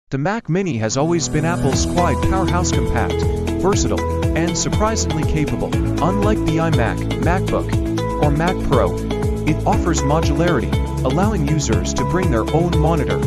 The Mac Mini has always been Apple's quiet powerhouse, compact, versatile, and surprisingly capable. Unlike the iMac, MacBook, or Mac Pro, it offers modularity, allowing users to bring their own monitor,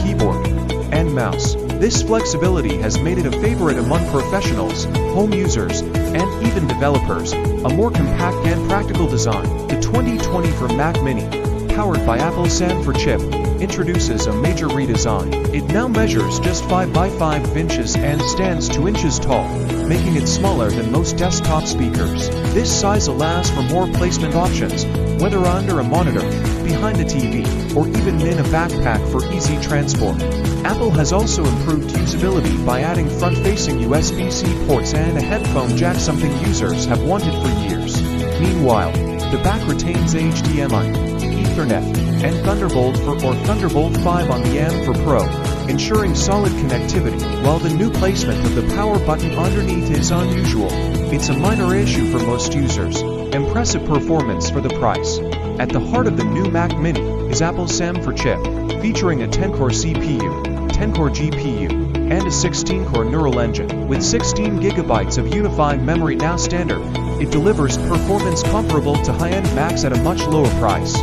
keyboard, and mouse. This flexibility has made it a favorite among professionals, home users, and even developers. A more compact and practical design. The 2024 Mac Mini, powered by Apple's M for chip, introduces a major redesign. It now measures just 5 by 5 inches and stands 2 inches tall, making it smaller than most desktop speakers. This size allows for more placement options, whether under a monitor, behind a TV, or even in a backpack for easy transport. Apple has also improved usability by adding front-facing USB-C ports and a headphone jack, something users have wanted for years. Meanwhile, the back retains HDMI, Ethernet, and Thunderbolt 4 or Thunderbolt 5 on the M for Pro, ensuring solid connectivity. While the new placement of the power button underneath is unusual, it's a minor issue for most users. Impressive performance for the price. At the heart of the new Mac Mini is Apple's M for chip, featuring a 10-core CPU, 10-core GPU, and a 16-core neural engine. With 16 gigabytes of unified memory now standard, it delivers performance comparable to high-end Macs at a much lower price.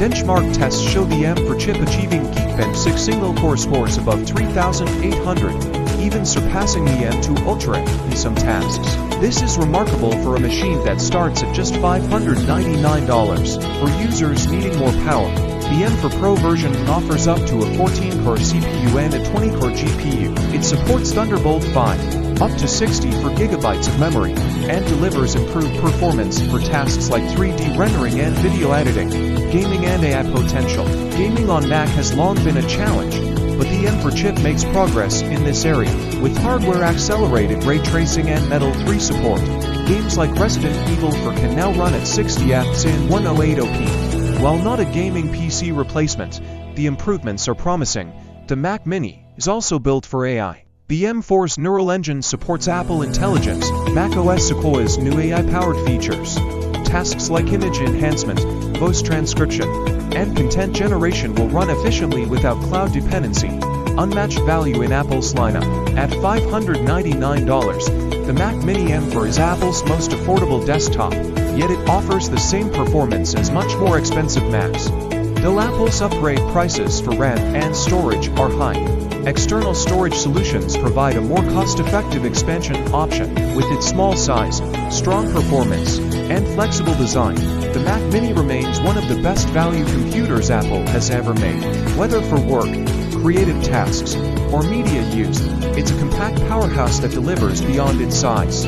Benchmark tests show the M for chip achieving Geekbench 6 single-core scores above 3,800, even surpassing the M2 Ultra in some tasks. This is remarkable for a machine that starts at just $599. For users needing more power, the M for Pro version offers up to a 14-core CPU and a 20-core GPU. It supports Thunderbolt 5, up to 64 gigabytes of memory, and delivers improved performance for tasks like 3D rendering and video editing, gaming and AI potential. Gaming on Mac has long been a challenge, but the M for chip makes progress in this area. With hardware-accelerated ray tracing and Metal 3 support, games like Resident Evil 4 can now run at 60 FPS in 1080p. While not a gaming PC replacement, the improvements are promising. The Mac Mini is also built for AI. The M4's neural engine supports Apple Intelligence, macOS Sequoia's new AI-powered features. Tasks like image enhancement, voice transcription, and content generation will run efficiently without cloud dependency. Unmatched value in Apple's lineup. At $599, the Mac Mini M4 is Apple's most affordable desktop, yet it offers the same performance as much more expensive Macs. Though Apple's upgrade prices for RAM and storage are high, external storage solutions provide a more cost-effective expansion option. With its small size, strong performance, and flexible design, the Mac Mini remains one of the best value computers Apple has ever made. Whether for work, creative tasks, or media use, it's a compact powerhouse that delivers beyond its size.